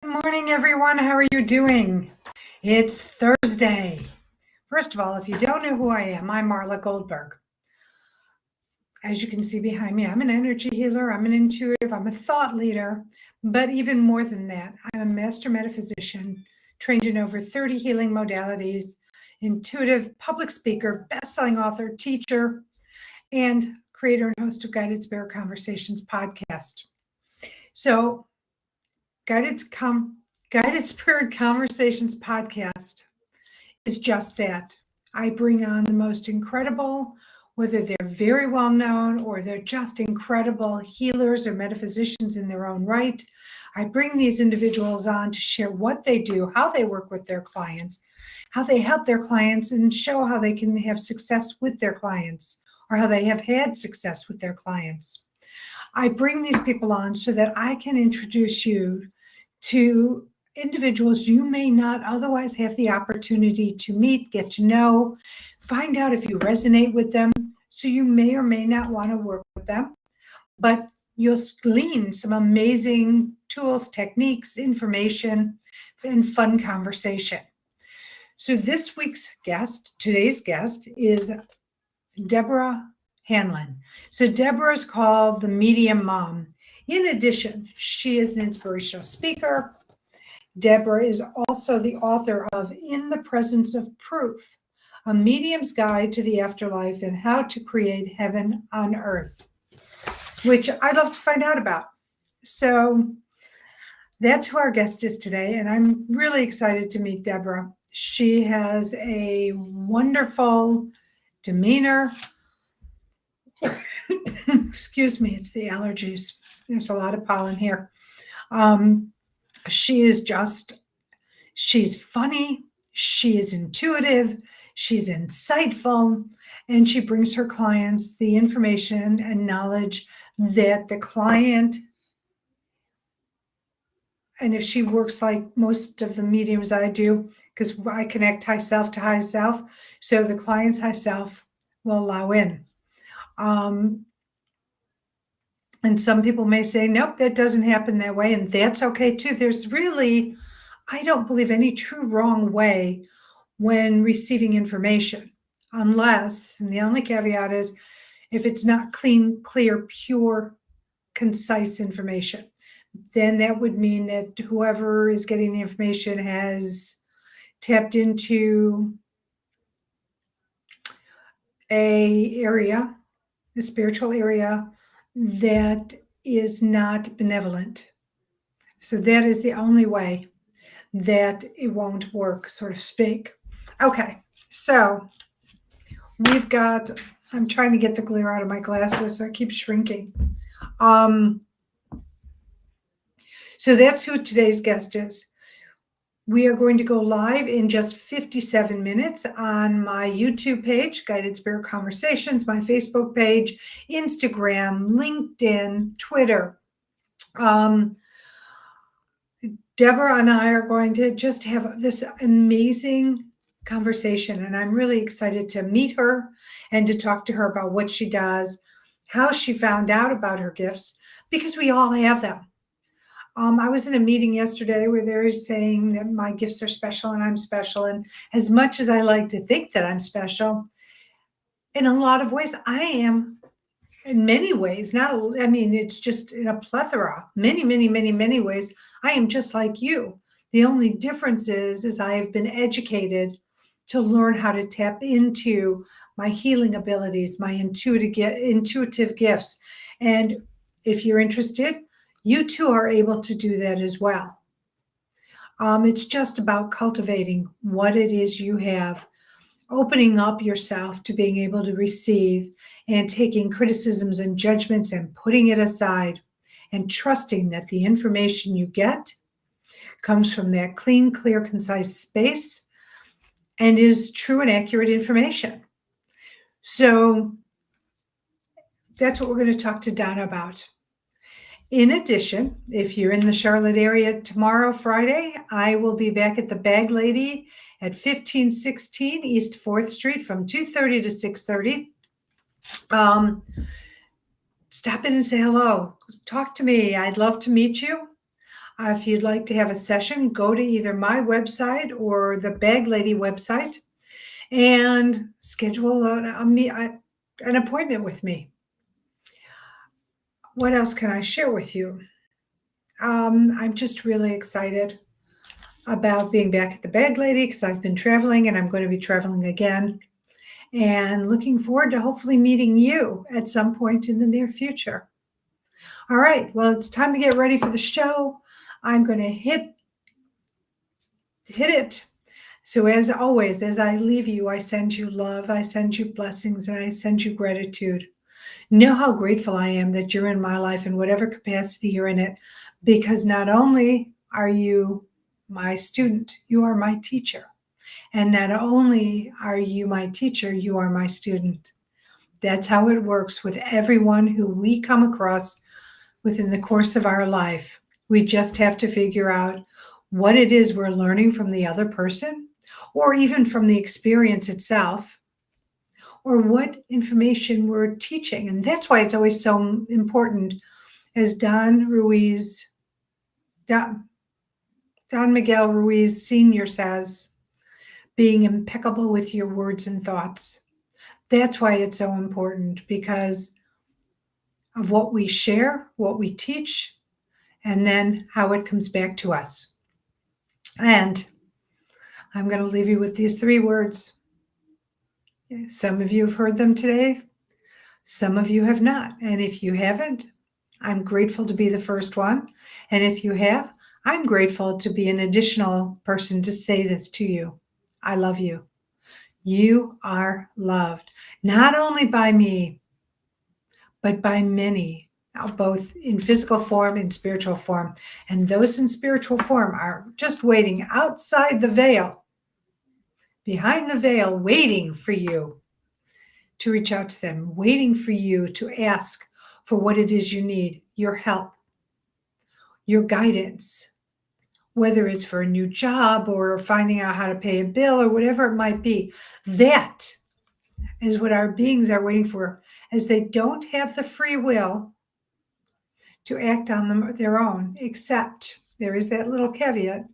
Good morning, everyone. How are you doing? It's Thursday. First of all, if you don't know who I am, I'm Marla Goldberg. As you can see behind me, I'm an energy healer, I'm an intuitive, I'm a thought leader, but even more than that, I'm a master metaphysician, trained in over 30 healing modalities, intuitive public speaker, best-selling author, teacher, and creator and host of Guided Spirit Conversations podcast. So, Guided Spirit Conversations podcast is just that. I bring on the most incredible, whether they're very well known or they're just incredible healers or metaphysicians in their own right. I bring these individuals on to share what they do, how they work with their clients, how they help their clients, and show how they can have success with their clients or how they have had success with their clients. I bring these people on so that I can introduce you to individuals you may not otherwise have the opportunity to meet, get to know, find out if you resonate with them. So you may or may not want to work with them, but you'll glean some amazing tools, techniques, information, and fun conversation. So today's guest is Deborah Hanlon. So Deborah is called the Medium Mom. In addition, she is an inspirational speaker. Deborah is also the author of In the Presence of Proof, a medium's guide to the afterlife and how to create heaven on earth, which I'd love to find out about. So that's who our guest is today, and I'm really excited to meet Deborah. She has a wonderful demeanor. Excuse me, it's the allergies. There's a lot of pollen here. She's funny, she is intuitive, she's insightful, and she brings her clients the information and knowledge that the client, and if she works like most of the mediums I do, because I connect high self to high self, so the client's high self will allow in. And some people may say, nope, that doesn't happen that way. And that's okay too. There's really, I don't believe, any true wrong way when receiving information, unless, and the only caveat is if it's not clean, clear, pure, concise information, then that would mean that whoever is getting the information has tapped into a spiritual area that is not benevolent. So that is the only way that it won't work, so to speak. Okay, so I'm trying to get the glare out of my glasses, so I keep shrinking. So that's who today's guest is. We are going to go live in just 57 minutes on my YouTube page, Guided Spirit Conversations, my Facebook page, Instagram, LinkedIn, Twitter. Deborah and I are going to just have this amazing conversation, and I'm really excited to meet her and to talk to her about what she does, how she found out about her gifts, because we all have them. I was in a meeting yesterday where they were saying that my gifts are special and I'm special. And as much as I like to think that I'm special, in a lot of ways, I am. In many ways, it's just in a plethora, many ways, I am just like you. The only difference is I have been educated to learn how to tap into my healing abilities, my intuitive gifts. And if you're interested, you too are able to do that as well. It's just about cultivating what it is you have, opening up yourself to being able to receive and taking criticisms and judgments and putting it aside and trusting that the information you get comes from that clean, clear, concise space and is true and accurate information. So that's what we're going to talk to Donna about. In addition, if you're in the Charlotte area tomorrow, Friday, I will be back at the Bag Lady at 1516 East 4th Street from 2:30 to 6:30. Stop in and say hello. Talk to me. I'd love to meet you. If you'd like to have a session, go to either my website or the Bag Lady website and schedule an appointment with me. What else can I share with you? I'm just really excited about being back at the Bag Lady because I've been traveling and I'm going to be traveling again. And looking forward to hopefully meeting you at some point in the near future. All right, well, it's time to get ready for the show. I'm going to hit it. So as always, as I leave you, I send you love, I send you blessings, and I send you gratitude. Know how grateful I am that you're in my life in whatever capacity you're in it, because not only are you my student, you are my teacher. And not only are you my teacher, you are my student. That's how it works with everyone who we come across within the course of our life. We just have to figure out what it is we're learning from the other person, or even from the experience itself, or what information we're teaching. And that's why it's always so important, as Don Miguel Ruiz Sr. says, being impeccable with your words and thoughts. That's why it's so important, because of what we share, what we teach, and then how it comes back to us. And I'm going to leave you with these 3 words. Some of you have heard them today. Some of you have not. And if you haven't, I'm grateful to be the first one. And if you have, I'm grateful to be an additional person to say this to you. I love you. You are loved, not only by me, but by many, both in physical form and spiritual form. And those in spiritual form are just waiting outside the veil, behind the veil, waiting for you to reach out to them, waiting for you to ask for what it is you need, your help, your guidance, whether it's for a new job or finding out how to pay a bill or whatever it might be. That is what our beings are waiting for, as they don't have the free will to act on their own, except there is that little caveat.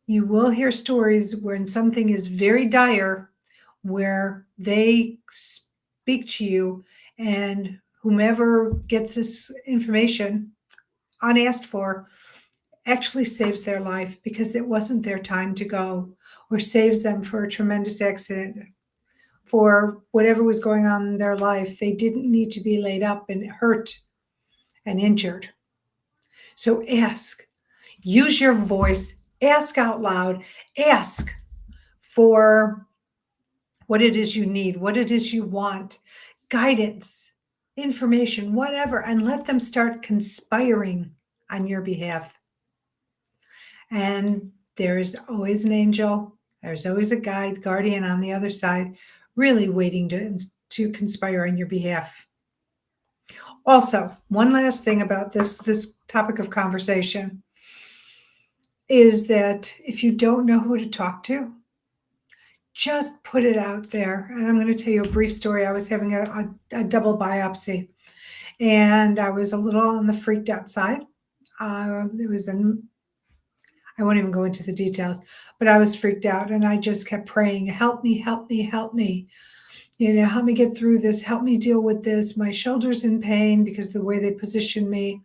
You will hear stories when something is very dire, where they speak to you, and whomever gets this information unasked for actually saves their life because it wasn't their time to go, or saves them for a tremendous accident, for whatever was going on in their life. They didn't need to be laid up and hurt and injured. So ask, use your voice, ask out loud, ask for what it is you need, what it is you want, guidance, information, whatever, and let them start conspiring on your behalf. And there's always an angel, there's always a guide, guardian on the other side, really waiting to conspire on your behalf. Also, one last thing about this topic of conversation is that if you don't know who to talk to, just put it out there. And I'm going to tell you a brief story. I was having a double biopsy, and I was a little on the freaked out side. I won't even go into the details, but I was freaked out, and I just kept praying, help me, help me, help me. Help me get through this. Help me deal with this. My shoulder's in pain because of the way they positioned me.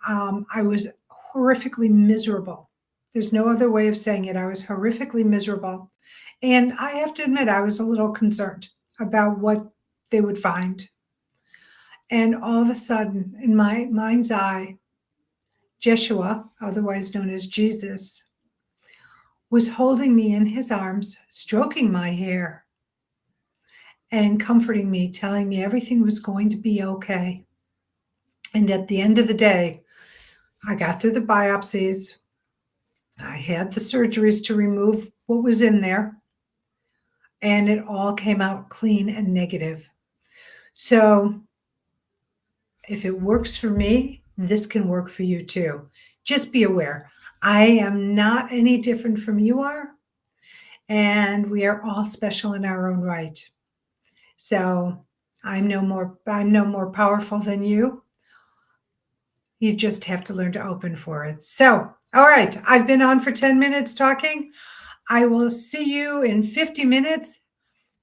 I was horrifically miserable. There's no other way of saying it. I was horrifically miserable. And I have to admit, I was a little concerned about what they would find. And all of a sudden, in my mind's eye, Jeshua, otherwise known as Jesus, was holding me in his arms, stroking my hair, and comforting me, telling me everything was going to be okay. And at the end of the day, I got through the biopsies. I had the surgeries to remove what was in there, and it all came out clean and negative. So if it works for me, this can work for you too. Just be aware. I am not any different from you are, and we are all special in our own right. So I'm no more powerful than you. You just have to learn to open for it. So, all right, I've been on for 10 minutes talking. I will see you in 50 minutes.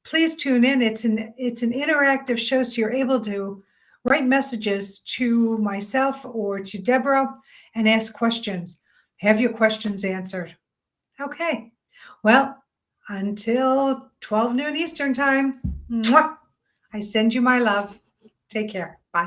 Please tune in. It's an interactive show, so you're able to write messages to myself or to Deborah and ask questions. Have your questions answered. Okay. Well, until 12 noon Eastern time, I send you my love. Take care.